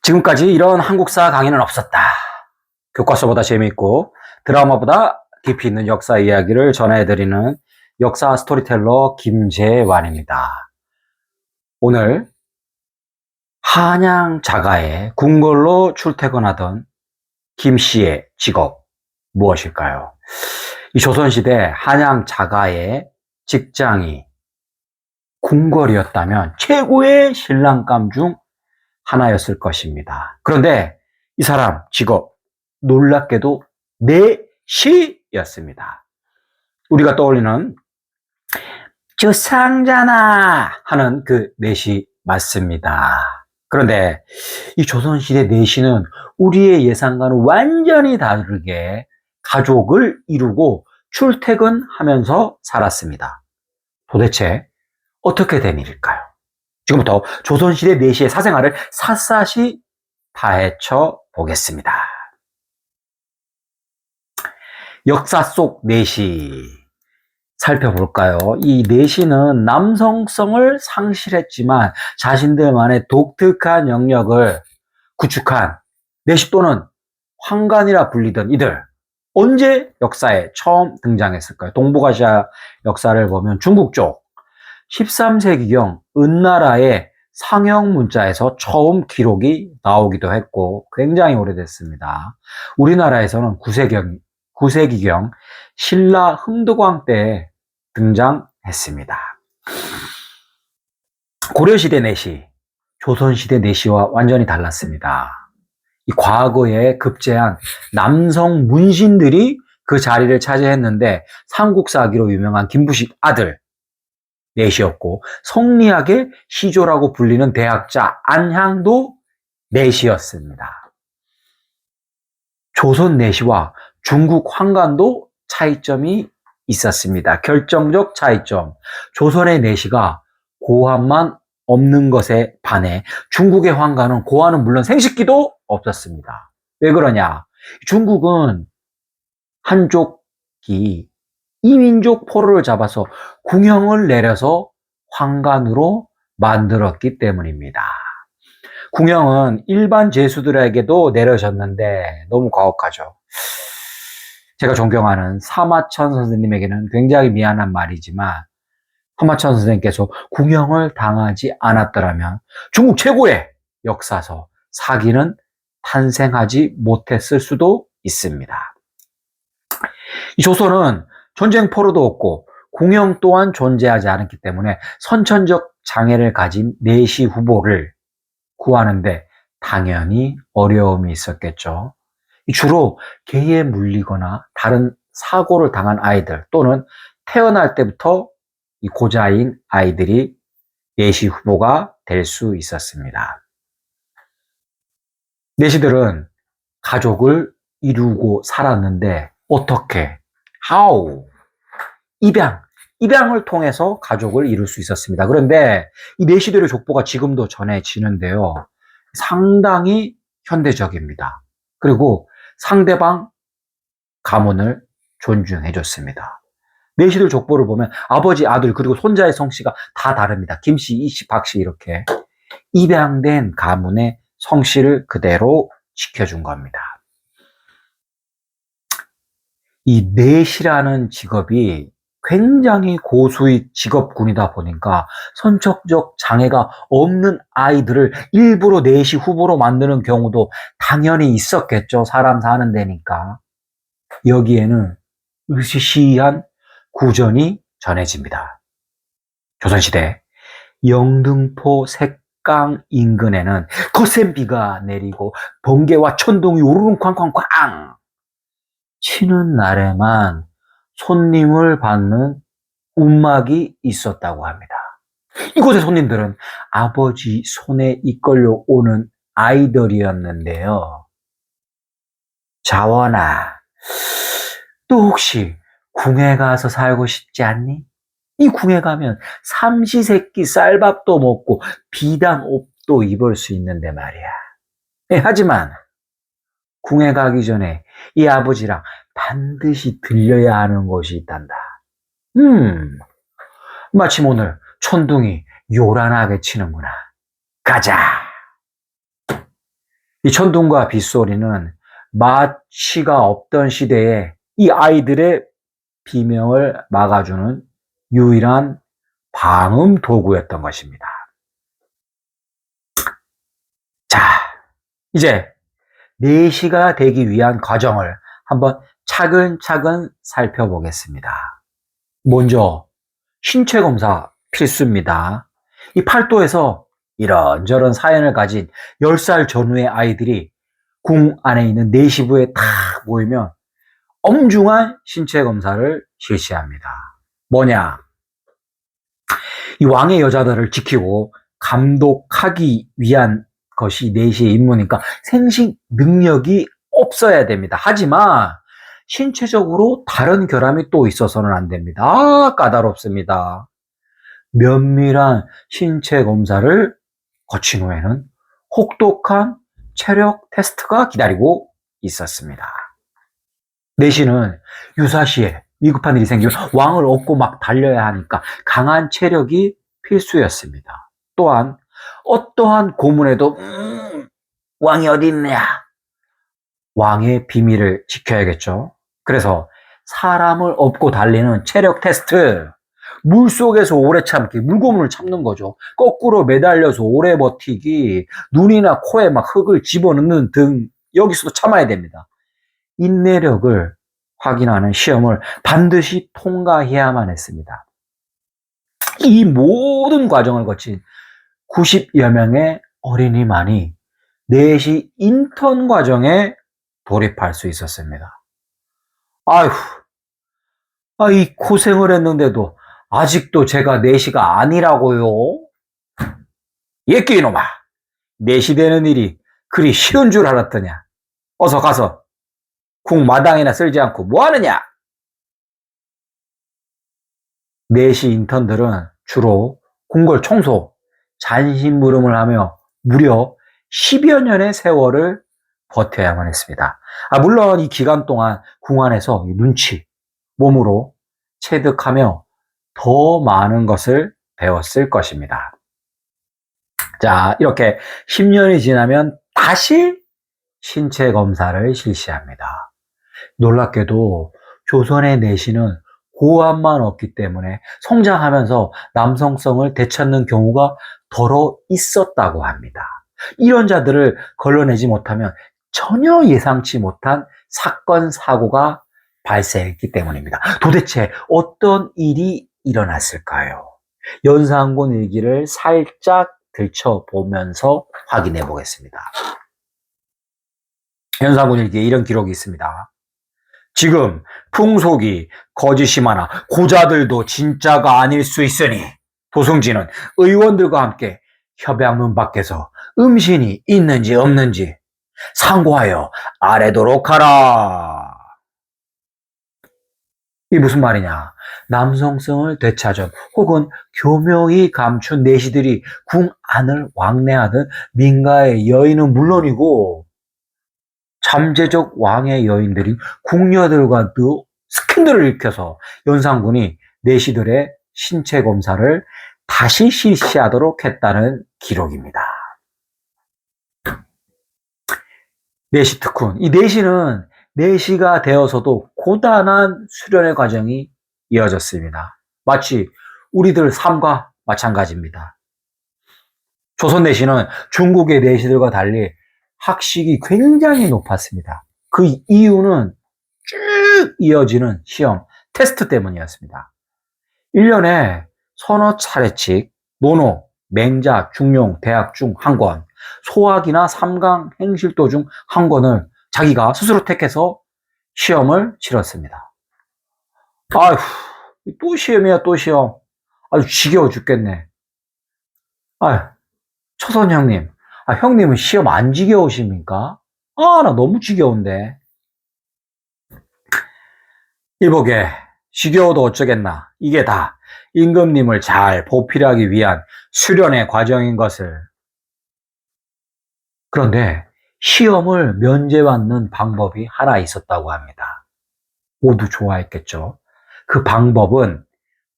지금까지 이런 한국사 강의는 없었다. 교과서보다 재미있고 드라마보다 깊이 있는 역사 이야기를 전해드리는 역사 스토리텔러 김재완입니다. 오늘 한양 자가에 궁궐로 출퇴근하던 김 씨의 직업 무엇일까요? 이 조선시대 한양 자가의 직장이 궁궐이었다면 최고의 신랑감 중 하나였을 것입니다. 그런데 이 사람 직업 놀랍게도 내시였습니다. 우리가 떠올리는 주상잖아 하는 그 내시 맞습니다. 그런데 이 조선시대 내시는 우리의 예상과는 완전히 다르게 가족을 이루고 출퇴근하면서 살았습니다. 도대체 어떻게 된 일일까요? 지금부터 조선시대 내시의 사생활을 샅샅이 파헤쳐 보겠습니다. 역사 속 내시 살펴볼까요? 이 내시는 남성성을 상실했지만 자신들만의 독특한 영역을 구축한 내시 또는 황관이라 불리던 이들, 언제 역사에 처음 등장했을까요? 동북아시아 역사를 보면 중국 쪽 13세기경 은나라의 상형 문자에서 처음 기록이 나오기도 했고 굉장히 오래됐습니다. 우리나라에서는 9세기경 신라 흥덕왕 때 등장했습니다. 고려시대 내시, 조선시대 내시와 완전히 달랐습니다. 이 과거에 급제한 남성 문신들이 그 자리를 차지했는데 삼국사기로 유명한 김부식 아들 내시였고 성리학의 시조라고 불리는 대학자 안향도 내시였습니다. 조선 내시와 중국 황관도 차이점이 있었습니다. 결정적 차이점. 조선의 내시가 고환만 없는 것에 반해 중국의 황관은 고환은 물론 생식기도 없었습니다. 왜 그러냐? 중국은 한족이 이민족 포로를 잡아서 궁형을 내려서 황관으로 만들었기 때문입니다. 궁형은 일반 죄수들에게도 내려졌는데 너무 가혹하죠. 제가 존경하는 사마천 선생님에게는 굉장히 미안한 말이지만 사마천 선생님께서 궁형을 당하지 않았더라면 중국 최고의 역사서 사기는 탄생하지 못했을 수도 있습니다. 이 조선은 전쟁 포로도 없고 궁형 또한 존재하지 않았기 때문에 선천적 장애를 가진 내시 후보를 구하는데 당연히 어려움이 있었겠죠. 주로 개에 물리거나 다른 사고를 당한 아이들 또는 태어날 때부터 이 고자인 아이들이 내시 후보가 될 수 있었습니다. 내시들은 가족을 이루고 살았는데 어떻게? How? 입양을 통해서 가족을 이룰 수 있었습니다. 그런데 이 내시들의 족보가 지금도 전해지는데요. 상당히 현대적입니다. 그리고 상대방 가문을 존중해 줬습니다. 내시들 족보를 보면 아버지, 아들, 그리고 손자의 성씨가 다 다릅니다. 김씨, 이씨, 박씨 이렇게 입양된 가문의 성씨를 그대로 지켜준 겁니다. 이 내시라는 직업이 굉장히 고수익 직업군이다 보니까 선천적 장애가 없는 아이들을 일부러 내시 후보로 만드는 경우도 당연히 있었겠죠. 사람 사는 데니까. 여기에는 으시시한 구전이 전해집니다. 조선시대 영등포 색강 인근에는 거센 비가 내리고 번개와 천둥이 우르릉 쾅쾅쾅 치는 날에만 손님을 받는 움막이 있었다고 합니다. 이곳의 손님들은 아버지 손에 이끌려 오는 아이들이었는데요. 자원아, 너 혹시 궁에 가서 살고 싶지 않니? 이 궁에 가면 삼시세끼 쌀밥도 먹고 비단 옷도 입을 수 있는데 말이야. 하지만 궁에 가기 전에 이 아버지랑 반드시 들려야 하는 곳이 있단다. 마침 오늘 천둥이 요란하게 치는구나. 가자. 이 천둥과 빗소리는 마취가 없던 시대에 이 아이들의 비명을 막아주는 유일한 방음 도구였던 것입니다. 자, 이제 내시가 되기 위한 과정을 한번 차근차근 살펴보겠습니다. 먼저 신체 검사 필수입니다. 이 팔도에서 이런저런 사연을 가진 10살 전후의 아이들이 궁 안에 있는 내시부에 탁 모이면 엄중한 신체 검사를 실시합니다. 뭐냐? 이 왕의 여자들을 지키고 감독하기 위한 것이 내시의 임무니까 생식 능력이 없어야 됩니다. 하지만 신체적으로 다른 결함이 또 있어서는 안 됩니다. 까다롭습니다. 면밀한 신체 검사를 거친 후에는 혹독한 체력 테스트가 기다리고 있었습니다. 내시는 유사시에 위급한 일이 생기면 왕을 얻고 막 달려야 하니까 강한 체력이 필수였습니다. 또한 어떠한 고문에도 왕이 어디 있느냐? 왕의 비밀을 지켜야겠죠. 그래서 사람을 업고 달리는 체력 테스트, 물속에서 오래 참기, 물고문을 참는 거죠. 거꾸로 매달려서 오래 버티기, 눈이나 코에 막 흙을 집어넣는 등 여기서도 참아야 됩니다. 인내력을 확인하는 시험을 반드시 통과해야만 했습니다. 이 모든 과정을 거친 90여 명의 어린이만이 내시 인턴 과정에 돌입할 수 있었습니다. 아휴, 이 고생을 했는데도 아직도 제가 내시가 아니라고요? 예끼 이놈아, 내시 되는 일이 그리 쉬운 줄 알았더냐? 어서 가서 궁 마당이나 쓸지 않고 뭐 하느냐? 내시 인턴들은 주로 궁궐 청소, 잔심부름을 하며 무려 10여 년의 세월을 버텨야만 했습니다. 물론 이 기간 동안 궁 안에서 눈치, 몸으로 체득하며 더 많은 것을 배웠을 것입니다. 자, 이렇게 10년이 지나면 다시 신체 검사를 실시합니다. 놀랍게도 조선의 내시는 고함만 없기 때문에 성장하면서 남성성을 되찾는 경우가 더러 있었다고 합니다. 이런 자들을 걸러내지 못하면 전혀 예상치 못한 사건, 사고가 발생했기 때문입니다. 도대체 어떤 일이 일어났을까요? 연산군 일기를 살짝 들춰보면서 확인해 보겠습니다. 연산군 일기에 이런 기록이 있습니다. 지금 풍속이 거짓이 많아 고자들도 진짜가 아닐 수 있으니 도승지는 의원들과 함께 협양문 밖에서 음신이 있는지 없는지 상고하여 아래도록 하라. 이게 무슨 말이냐? 남성성을 되찾은 혹은 교묘히 감춘 내시들이 궁 안을 왕래하던 민가의 여인은 물론이고 잠재적 왕의 여인들이 궁녀들과도 스캔들을 일으켜서 연산군이 내시들의 신체 검사를 다시 실시하도록 했다는 기록입니다. 내시 특훈. 이 내시는 내시가 되어서도 고단한 수련의 과정이 이어졌습니다. 마치 우리들 삶과 마찬가지입니다. 조선 내시는 중국의 내시들과 달리 학식이 굉장히 높았습니다. 그 이유는 쭉 이어지는 시험, 테스트 때문이었습니다. 1년에 서너 차례씩 노노, 맹자, 중용, 대학 중 한 권, 소학이나 삼강, 행실도 중 한 권을 자기가 스스로 택해서 시험을 치렀습니다. 아휴, 또 시험이야, 또 시험. 아주 지겨워 죽겠네. 아휴, 초선 형님. 형님은 시험 안 지겨우십니까? 나 너무 지겨운데. 이보게, 지겨워도 어쩌겠나. 이게 다 임금님을 잘 보필하기 위한 수련의 과정인 것을. 그런데 시험을 면제받는 방법이 하나 있었다고 합니다. 모두 좋아했겠죠. 그 방법은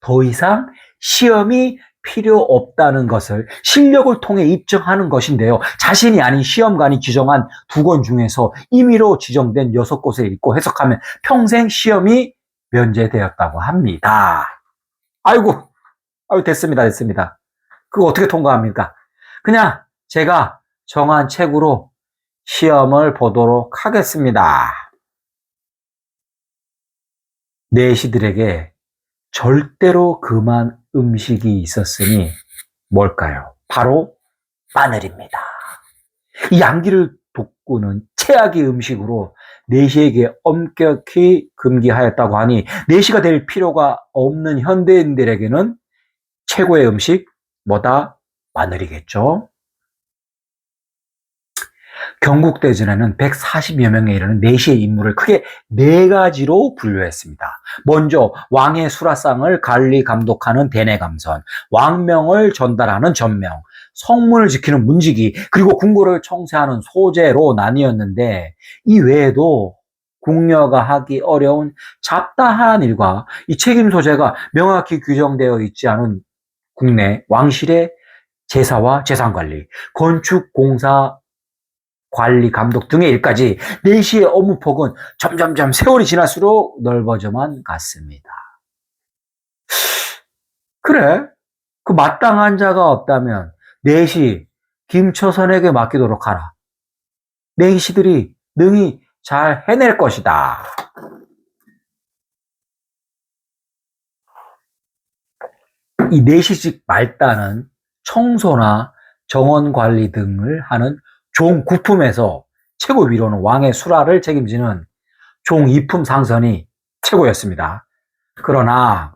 더 이상 시험이 필요 없다는 것을 실력을 통해 입증하는 것인데요. 자신이 아닌 시험관이 지정한 2권 중에서 임의로 지정된 6곳을 읽고 해석하면 평생 시험이 면제되었다고 합니다. 아이고, 됐습니다. 그거 어떻게 통과합니까? 그냥 제가 정한 책으로 시험을 보도록 하겠습니다. 내시들에게 절대로 금한 음식이 있었으니 뭘까요? 바로 마늘입니다. 이 양기를 돋구는 최악의 음식으로 내시에게 엄격히 금기하였다고 하니 내시가 될 필요가 없는 현대인들에게는 최고의 음식 뭐다? 마늘이겠죠. 경국대전에는 140여 명에 이르는 내시의 임무를 크게 4가지로 분류했습니다. 먼저 왕의 수라상을 관리 감독하는 대내감선, 왕명을 전달하는 전명, 성문을 지키는 문지기, 그리고 궁궐을 청소하는 소재로 나뉘었는데 이 외에도 궁녀가 하기 어려운 잡다한 일과 이 책임 소재가 명확히 규정되어 있지 않은 국내 왕실의 제사와 재산관리, 건축공사 관리, 감독 등의 일까지 내시의 업무폭은 점점점 세월이 지날수록 넓어져만 갔습니다. 그래, 그 마땅한 자가 없다면 내시 김초선에게 맡기도록 하라. 내시들이 능히 잘 해낼 것이다. 이 내시직 말단은 청소나 정원 관리 등을 하는 종 9품에서 최고 위로는 왕의 수라를 책임지는 종 2품 상선이 최고였습니다. 그러나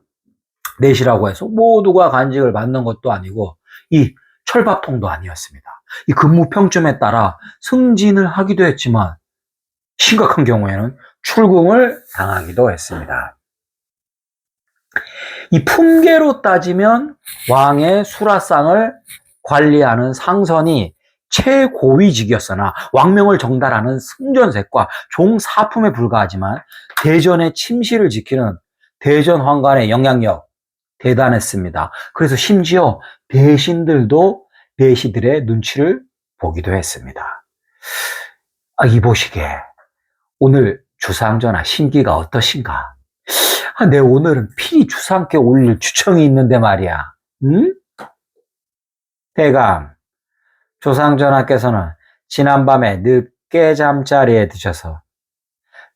내시라고 해서 모두가 간직을 받는 것도 아니고 이 철밥통도 아니었습니다. 이 근무 평점에 따라 승진을 하기도 했지만 심각한 경우에는 출궁을 당하기도 했습니다. 이 품계로 따지면 왕의 수라상을 관리하는 상선이 최고위직이었으나 왕명을 정달하는 승전색과 종 4품에 불과하지만 대전의 침실을 지키는 대전 황관의 영향력 대단했습니다. 그래서 심지어 대신들도 내시들의 눈치를 보기도 했습니다. 이보시게 오늘 주상전하 심기가 어떠신가? 내 오늘은 필히 주상께 올릴 주청이 있는데 말이야. 응? 대감, 조상전하께서는 지난밤에 늦게 잠자리에 드셔서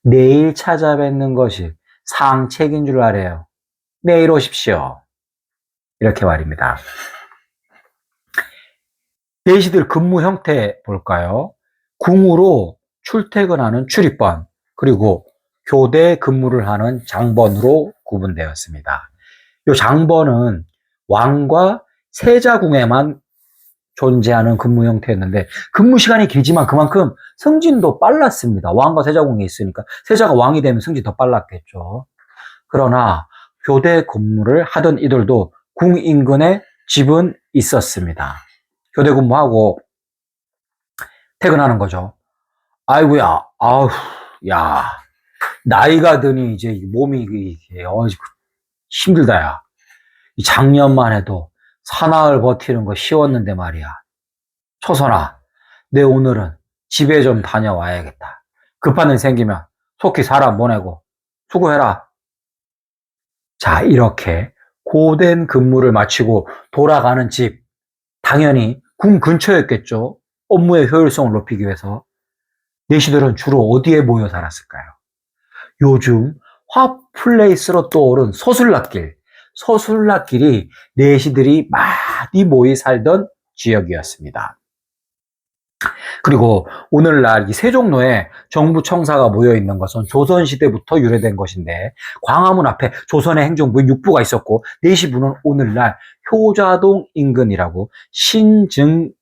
내일 찾아뵙는 것이 상책인 줄 아래요. 내일 오십시오. 이렇게 말입니다. 내시들 근무 형태 볼까요? 궁으로 출퇴근하는 출입번, 그리고 교대 근무를 하는 장번으로 구분되었습니다. 이 장번은 왕과 세자궁에만 존재하는 근무 형태였는데 근무 시간이 길지만 그만큼 승진도 빨랐습니다. 왕과 세자궁에 있으니까 세자가 왕이 되면 승진 더 빨랐겠죠. 그러나 교대 근무를 하던 이들도 궁 인근에 집은 있었습니다. 교대 근무하고 퇴근하는 거죠. 아이고야, 야, 나이가 드니 이제 몸이 이게 힘들다, 야. 작년만 해도 사나흘 버티는 거 쉬웠는데 말이야. 초선아, 내 오늘은 집에 좀 다녀와야겠다. 급한 일 생기면 속히 사람 보내고 수고해라. 자, 이렇게 고된 근무를 마치고 돌아가는 집, 당연히 궁 근처였겠죠. 업무의 효율성을 높이기 위해서. 내시들은 주로 어디에 모여 살았을까요? 요즘 핫플레이스로 떠오른 서술락길이 내시들이 많이 모이 살던 지역이었습니다. 그리고 오늘날 이 세종로에 정부 청사가 모여 있는 것은 조선시대부터 유래된 것인데 광화문 앞에 조선의 행정부의 육부가 있었고 내시부는 오늘날 효자동 인근이라고 신증동국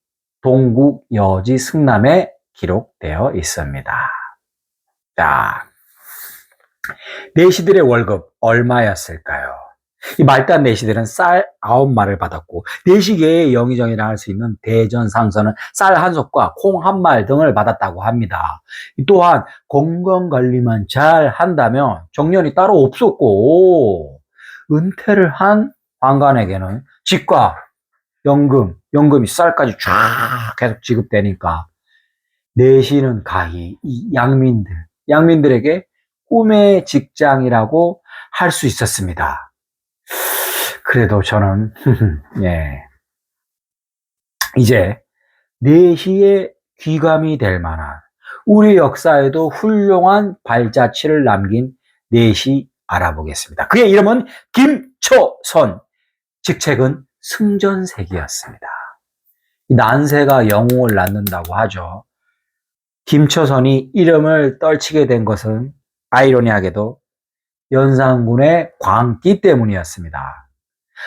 여지 승남에 기록되어 있습니다. 자, 내시들의 월급 얼마였을까요? 이 말단 내시들은 쌀 9마를 받았고 내시계의 영의정이라 할 수 있는 대전 상선은 쌀 1솥과 콩 1말 등을 받았다고 합니다. 또한 건강관리만 잘 한다면 정년이 따로 없었고 은퇴를 한 방간에게는 직과 연금이 쌀까지 쫙 계속 지급되니까 내시는 가히 이 양민들에게 꿈의 직장이라고 할 수 있었습니다. 그래도 저는 예, 이제 내시의 귀감이 될 만한 우리 역사에도 훌륭한 발자취를 남긴 내시 알아보겠습니다. 그의 이름은 김초선, 직책은 승전색이었습니다. 난세가 영웅을 낳는다고 하죠. 김초선이 이름을 떨치게 된 것은 아이러니하게도 연산군의 광기 때문이었습니다.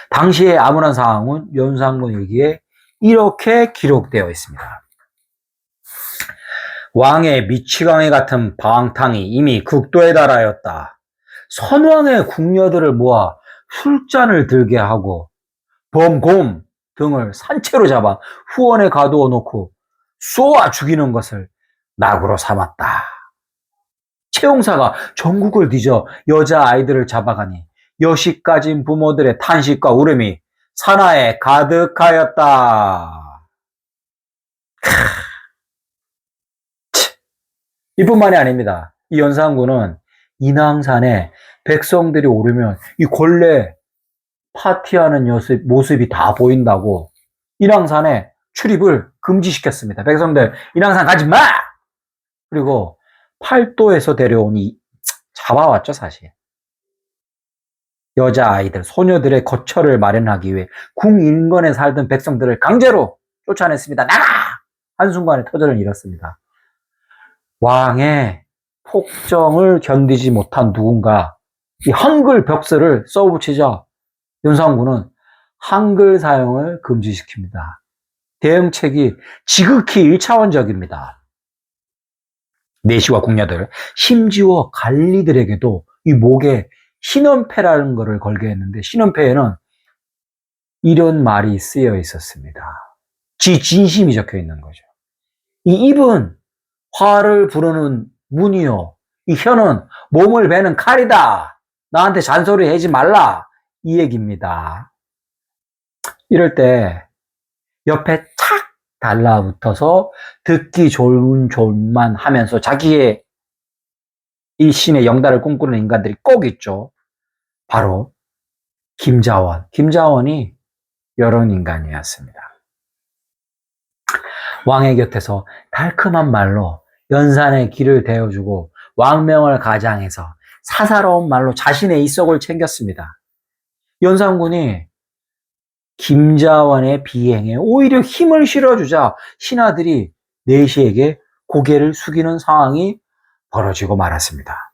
당시의 암울한 상황은 연산군 일기에 이렇게 기록되어 있습니다. 왕의 미치광이 같은 방탕이 이미 극도에 달하였다. 선왕의 궁녀들을 모아 술잔을 들게 하고 범곰 등을 산채로 잡아 후원에 가두어 놓고 쏘아 죽이는 것을 낙으로 삼았다. 채용사가 전국을 뒤져 여자아이들을 잡아가니 여시 가진 부모들의 탄식과 울음이 산하에 가득하였다. 이뿐만이 아닙니다. 이 연산군은 인왕산에 백성들이 오르면 이 권례 파티하는 모습이 다 보인다고 인왕산에 출입을 금지시켰습니다. 백성들 인왕산 가지 마! 그리고 팔도에서 데려온 잡아왔죠, 사실. 여자아이들, 소녀들의 거처를 마련하기 위해 궁 인근에 살던 백성들을 강제로 쫓아냈습니다. 나가! 한순간에 터전을 잃었습니다. 왕의 폭정을 견디지 못한 누군가 이 한글 벽서를 써붙이자 연산군은 한글 사용을 금지시킵니다. 대응책이 지극히 1차원적입니다. 내시와 궁녀들, 심지어 관리들에게도 이 목에 신원패라는 것을 걸게 했는데 신원패에는 이런 말이 쓰여 있었습니다. 진심이 적혀 있는 거죠. 이 입은 화를 부르는 문이요. 이 혀는 몸을 베는 칼이다. 나한테 잔소리 하지 말라. 이 얘기입니다. 이럴 때 옆에 착 달라붙어서 듣기 좋은 졸만 하면서 자기의 일신의 영달을 꿈꾸는 인간들이 꼭 있죠. 바로 김자원. 김자원이 이런 인간이었습니다. 왕의 곁에서 달콤한 말로 연산의 길을 대어주고 왕명을 가장해서 사사로운 말로 자신의 이속을 챙겼습니다. 연산군이 김자원의 비행에 오히려 힘을 실어주자 신하들이 내시에게 고개를 숙이는 상황이 벌어지고 말았습니다.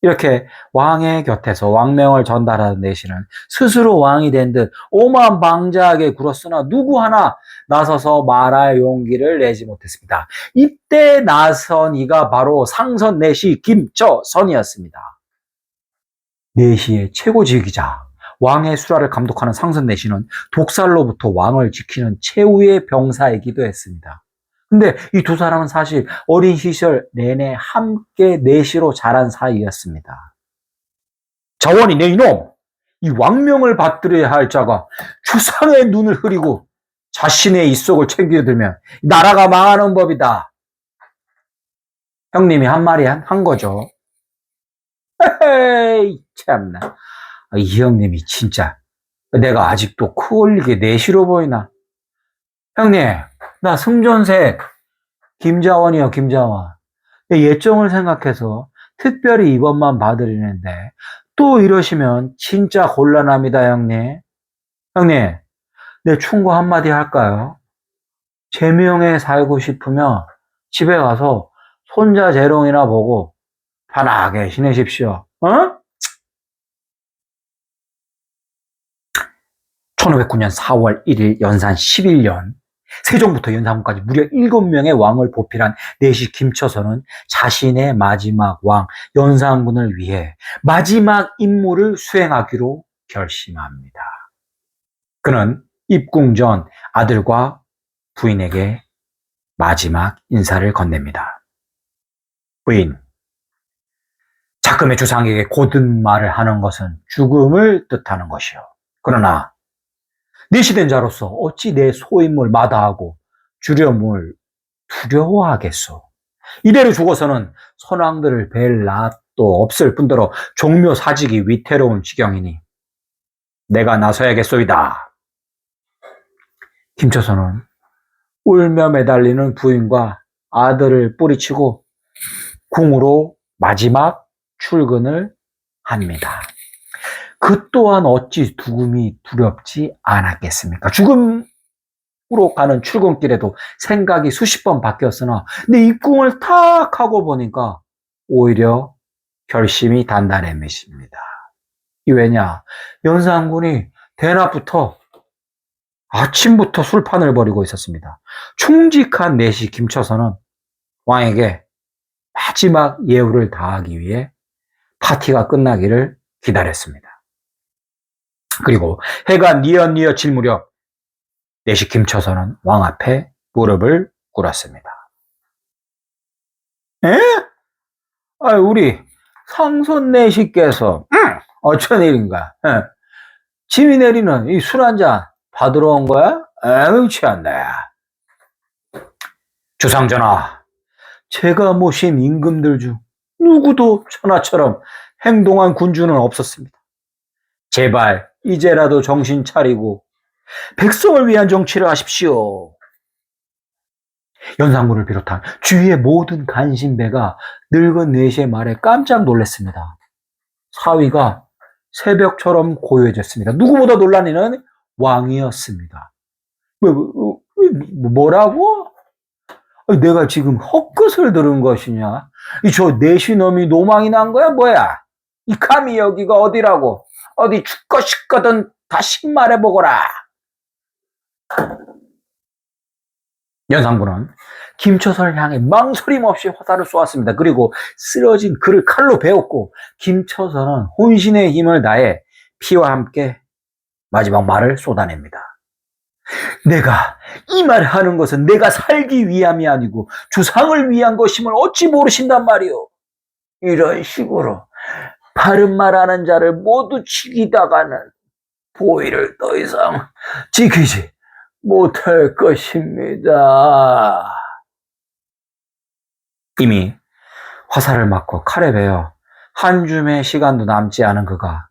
이렇게 왕의 곁에서 왕명을 전달하는 내시는 스스로 왕이 된 듯 오만방자하게 굴었으나 누구 하나 나서서 말할 용기를 내지 못했습니다. 이때 나선 이가 바로 상선 내시 김초선이었습니다. 내시의 최고직이자 왕의 수라를 감독하는 상선 내시는 독살로부터 왕을 지키는 최후의 병사이기도 했습니다. 근데 이 두 사람은 사실 어린 시절 내내 함께 내시로 자란 사이였습니다. 자원이 내 이놈! 이 왕명을 받들어야 할 자가 주상의 눈을 흐리고 자신의 입속을 챙겨들면 나라가 망하는 법이다. 형님이 한 말이 한 거죠. 에이, 참나. 이 형님이 진짜 내가 아직도 코 올리게 내시로 보이나? 형님, 나 승전색 김자원이요, 김자원. 예정을 생각해서 특별히 이번만 봐드리는데 또 이러시면 진짜 곤란합니다, 형님. 형님, 내 충고 한마디 할까요? 제명에 살고 싶으면 집에 가서 손자 재롱이나 보고 편하게 지내십시오. 어? 1509년 4월 1일 연산 11년 세종부터 연산군까지 무려 7명의 왕을 보필한 내시 김초선은 자신의 마지막 왕 연산군을 위해 마지막 임무를 수행하기로 결심합니다. 그는 입궁 전 아들과 부인에게 마지막 인사를 건넵니다. 부인, 작금의 주상에게 고든 말을 하는 것은 죽음을 뜻하는 것이요. 그러나 내시된 자로서 어찌 내 소임을 마다하고 주렴을 두려워하겠소. 이대로 죽어서는 선왕들을 뵐 낯도 없을 뿐더러 종묘 사직이 위태로운 지경이니 내가 나서야겠소이다. 김초선은 울며 매달리는 부인과 아들을 뿌리치고 궁으로 마지막 출근을 합니다. 그 또한 어찌 죽음이 두렵지 않았겠습니까? 죽음으로 가는 출근길에도 생각이 수십 번 바뀌었으나 근데 이 꿈을 탁 하고 보니까 오히려 결심이 단단해집니다. 이 왜냐? 연산군이 대낮부터 아침부터 술판을 벌이고 있었습니다. 충직한 내시 김초선은 왕에게 마지막 예우를 다하기 위해 파티가 끝나기를 기다렸습니다. 그리고 해가 뉘엿뉘엿 질 무렵 내시 김초선은 왕 앞에 무릎을 꿇었습니다. 에? 우리 상손 내시께서 어쩐 일인가? 짐이 내리는 이 술 한잔 받으러 온 거야? 에휴, 취한네. 주상전하, 제가 모신 임금들 중 누구도 전하처럼 행동한 군주는 없었습니다. 제발 이제라도 정신 차리고 백성을 위한 정치를 하십시오. 연산군을 비롯한 주위의 모든 간신배가 늙은 내시의 말에 깜짝 놀랐습니다. 사위가 새벽처럼 고요해졌습니다. 누구보다 놀란 이는 왕이었습니다. 뭐라고? 내가 지금 헛것을 들은 것이냐? 저 내시놈이 노망이 난 거야 뭐야? 이 감히 여기가 어디라고? 어디 죽고 싶거든 다시 말해보거라. 연산군은 김초선을 향해 망설임 없이 화살을 쏘았습니다. 그리고 쓰러진 그를 칼로 베었고 김초선은 혼신의 힘을 다해 피와 함께 마지막 말을 쏟아냅니다. 내가 이 말을 하는 것은 내가 살기 위함이 아니고 주상을 위한 것임을 어찌 모르신단 말이오. 이런 식으로 바른 말하는 자를 모두 죽이다가는 보위를 더 이상 지키지 못할 것입니다. 이미 화살을 맞고 칼에 베어 한 줌의 시간도 남지 않은 그가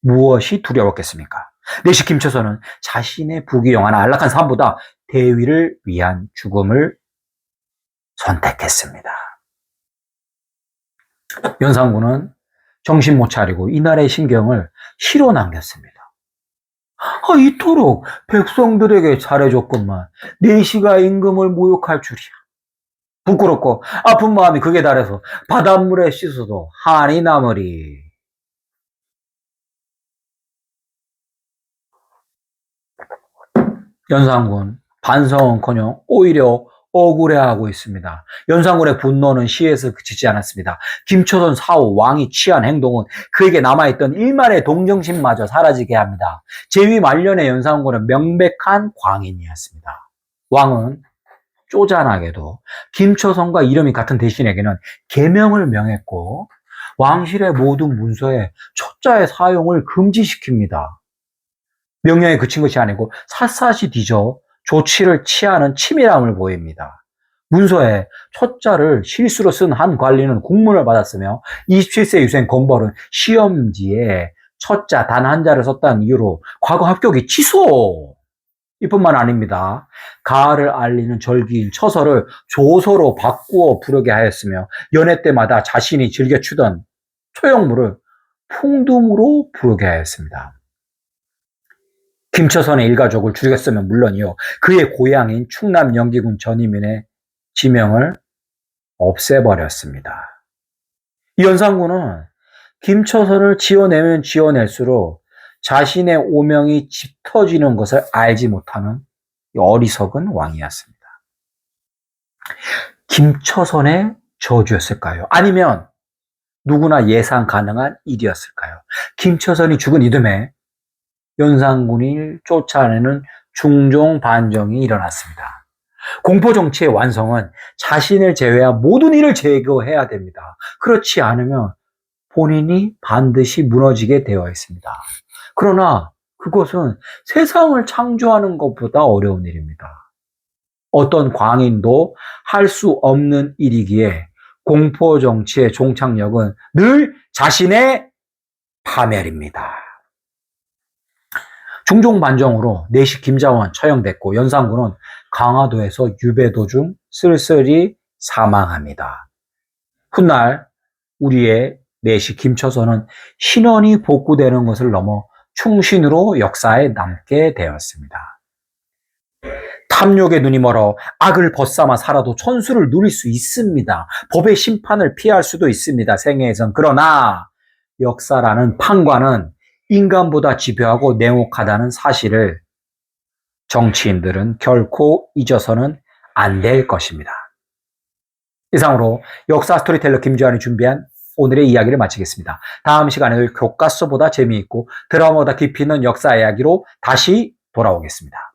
무엇이 두려웠겠습니까? 내시 김초선은 자신의 부귀영화나 안락한 삶보다 대위를 위한 죽음을 선택했습니다. 연산군은 정신 못 차리고 이날의 심경을 시로 남겼습니다. 이토록 백성들에게 잘해줬건만 내시가 임금을 모욕할 줄이야. 부끄럽고 아픈 마음이 극에 달해서 바닷물에 씻어도 한이 나으리. 연산군 반성은커녕 오히려 억울해하고 있습니다. 연산군의 분노는 시에서 그치지 않았습니다. 김초선 사후 왕이 취한 행동은 그에게 남아있던 일만의 동정심마저 사라지게 합니다. 제위 말년의 연산군은 명백한 광인이었습니다. 왕은 쪼잔하게도 김초선과 이름이 같은 대신에게는 계명을 명했고 왕실의 모든 문서에 초자의 사용을 금지시킵니다. 명령에 그친 것이 아니고 샅샅이 뒤져 조치를 취하는 치밀함을 보입니다. 문서에 초자를 실수로 쓴 한 관리는 국문을 받았으며 27세 유생 건벌은 시험지에 초자 단 한 자를 썼다는 이유로 과거 합격이 취소! 이뿐만 아닙니다. 가을을 알리는 절기인 처서를 조서로 바꾸어 부르게 하였으며 연회 때마다 자신이 즐겨 추던 초용물을 풍둠으로 부르게 하였습니다. 김초선의 일가족을 죽였으면 물론이요, 그의 고향인 충남 영기군 전임인의 지명을 없애버렸습니다. 이 연산군은 김초선을 지어내면 지어낼수록 자신의 오명이 짙어지는 것을 알지 못하는 어리석은 왕이었습니다. 김초선의 저주였을까요? 아니면 누구나 예상 가능한 일이었을까요? 김초선이 죽은 이듬해 연산군이 쫓아내는 중종 반정이 일어났습니다. 공포정치의 완성은 자신을 제외한 모든 일을 제거해야 됩니다. 그렇지 않으면 본인이 반드시 무너지게 되어 있습니다. 그러나 그것은 세상을 창조하는 것보다 어려운 일입니다. 어떤 광인도 할 수 없는 일이기에 공포 정치의 종착역은 늘 자신의 파멸입니다. 중종 반정으로 내시 김자원 처형됐고 연산군은 강화도에서 유배 도중 쓸쓸히 사망합니다. 훗날 우리의 내시 김처선은 신원이 복구되는 것을 넘어 충신으로 역사에 남게 되었습니다. 탐욕의 눈이 멀어 악을 벗삼아 살아도 천수를 누릴 수 있습니다. 법의 심판을 피할 수도 있습니다. 생애에선. 그러나 역사라는 판관은 인간보다 집요하고 냉혹하다는 사실을 정치인들은 결코 잊어서는 안 될 것입니다. 이상으로 역사 스토리텔러 김주환이 준비한 오늘의 이야기를 마치겠습니다. 다음 시간에도 교과서보다 재미있고 드라마보다 깊이 있는 역사 이야기로 다시 돌아오겠습니다.